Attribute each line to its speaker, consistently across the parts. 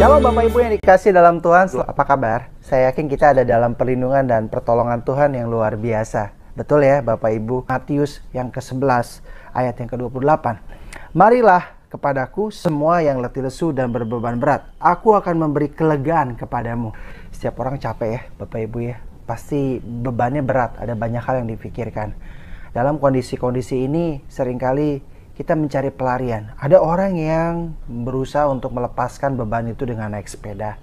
Speaker 1: Shalom Bapak Ibu yang dikasih dalam Tuhan, apa kabar? Saya yakin kita ada dalam perlindungan dan pertolongan Tuhan yang luar biasa. Betul ya Bapak Ibu? Matius yang ke-11 ayat yang ke-28. Marilah kepadaku semua yang letih lesu dan berbeban berat. Aku akan memberi kelegaan kepadamu. Setiap orang capek ya Bapak Ibu ya. Pasti bebannya berat, ada banyak hal yang dipikirkan. Dalam kondisi-kondisi ini seringkali kita mencari pelarian. Ada orang yang berusaha untuk melepaskan beban itu dengan naik sepeda.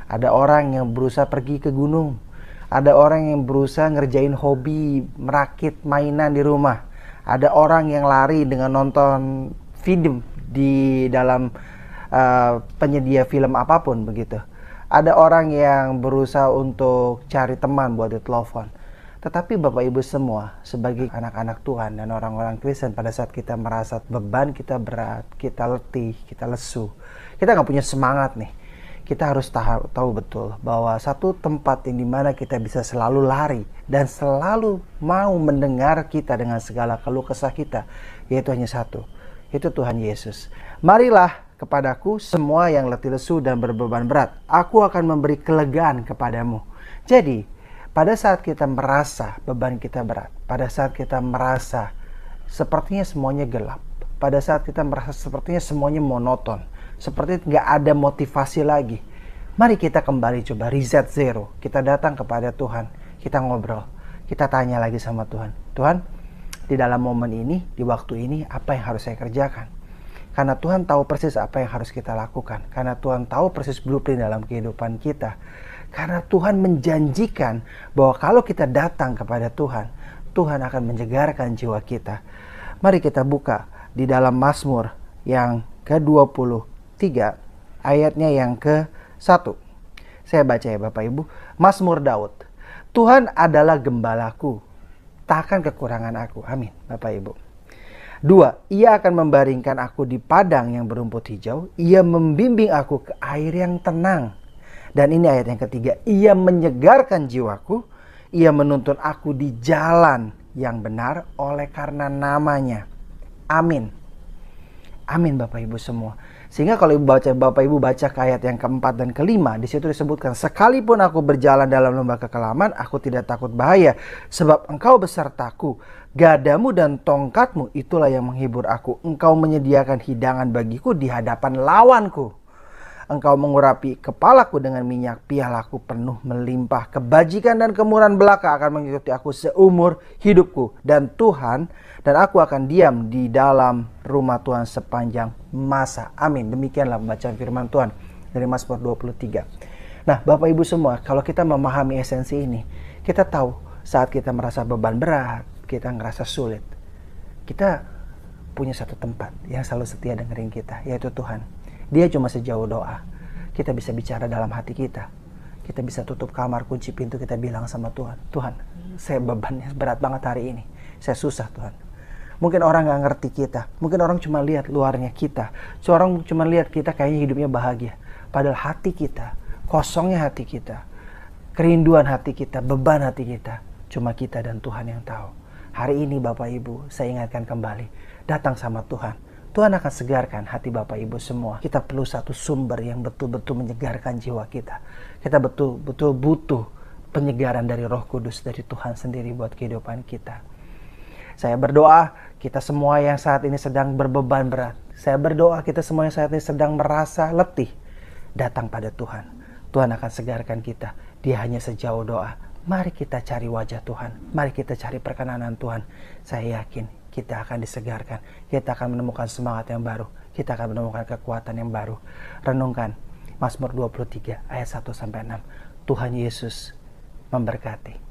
Speaker 1: Ada orang yang berusaha pergi ke gunung. Ada orang yang berusaha ngerjain hobi, merakit mainan di rumah. Ada orang yang lari dengan nonton film di dalam penyedia film apapun begitu. Ada orang yang berusaha untuk cari teman buat ditelepon. Tetapi Bapak Ibu semua, sebagai anak-anak Tuhan dan orang-orang Kristen, pada saat kita merasa beban kita berat, kita letih, kita lesu, kita nggak punya semangat nih. Kita harus tahu betul bahwa satu tempat yang dimana kita bisa selalu lari dan selalu mau mendengar kita dengan segala keluh kesah kita, yaitu hanya satu, yaitu Tuhan Yesus. Marilah kepadaku semua yang letih lesu dan berbeban berat, aku akan memberi kelegaan kepadamu. Jadi, pada saat kita merasa beban kita berat, pada saat kita merasa sepertinya semuanya gelap, pada saat kita merasa sepertinya semuanya monoton, seperti nggak ada motivasi lagi, mari kita kembali coba reset zero. Kita datang kepada Tuhan, kita ngobrol, kita tanya lagi sama Tuhan. Tuhan, di dalam momen ini, di waktu ini, apa yang harus saya kerjakan? Karena Tuhan tahu persis apa yang harus kita lakukan. Karena Tuhan tahu persis blueprint dalam kehidupan kita. Karena Tuhan menjanjikan bahwa kalau kita datang kepada Tuhan, Tuhan akan menyegarkan jiwa kita. Mari kita buka di dalam Mazmur yang ke-23, ayatnya yang ke-1. Saya baca ya Bapak Ibu. Mazmur Daud. Tuhan adalah gembalaku, takkan kekurangan aku. Amin Bapak Ibu. 2. Ia akan membaringkan aku di padang yang berumput hijau. Ia membimbing aku ke air yang tenang. Dan ini ayat yang ketiga. Ia menyegarkan jiwaku. Ia menuntun aku di jalan yang benar oleh karena namanya. Amin. Amin Bapak Ibu semua. Sehingga kalau Bapak Ibu baca ke ayat yang keempat dan kelima, di situ disebutkan, sekalipun aku berjalan dalam lembah kekelaman, aku tidak takut bahaya, sebab Engkau besertaku. Gadamu dan tongkatmu itulah yang menghibur aku. Engkau menyediakan hidangan bagiku di hadapan lawanku. Engkau mengurapi kepalaku dengan minyak, pialaku penuh melimpah. Kebajikan dan kemurahan belaka akan mengikuti aku seumur hidupku. Dan aku akan diam di dalam rumah Tuhan sepanjang masa. Amin. Demikianlah pembacaan firman Tuhan dari Mazmur 23. Nah Bapak Ibu semua, kalau kita memahami esensi ini, kita tahu saat kita merasa beban berat, kita ngerasa sulit, kita punya satu tempat yang selalu setia dengerin kita, yaitu Tuhan. Dia cuma sejauh doa. Kita bisa bicara dalam hati kita. Kita bisa tutup kamar, kunci pintu, kita bilang sama Tuhan, Tuhan, saya bebannya berat banget hari ini. Saya susah Tuhan. Mungkin orang gak ngerti kita. Mungkin orang cuma lihat luarnya kita. Orang cuma lihat kita kayaknya hidupnya bahagia. Padahal hati kita, kosongnya hati kita, kerinduan hati kita, beban hati kita, cuma kita dan Tuhan yang tahu. Hari ini Bapak Ibu, saya ingatkan kembali, datang sama Tuhan. Tuhan akan segarkan hati Bapak Ibu semua. Kita perlu satu sumber yang betul-betul menyegarkan jiwa kita. Kita betul-betul butuh penyegaran dari Roh Kudus, dari Tuhan sendiri buat kehidupan kita. Saya berdoa kita semua yang saat ini sedang berbeban berat. Saya berdoa kita semua yang saat ini sedang merasa letih, datang pada Tuhan. Tuhan akan segarkan kita. Dia hanya sejauh doa. Mari kita cari wajah Tuhan. Mari kita cari perkenanan Tuhan. Saya yakin kita akan disegarkan. Kita akan menemukan semangat yang baru. Kita akan menemukan kekuatan yang baru. Renungkan Mazmur 23 ayat 1-6. Tuhan Yesus memberkati.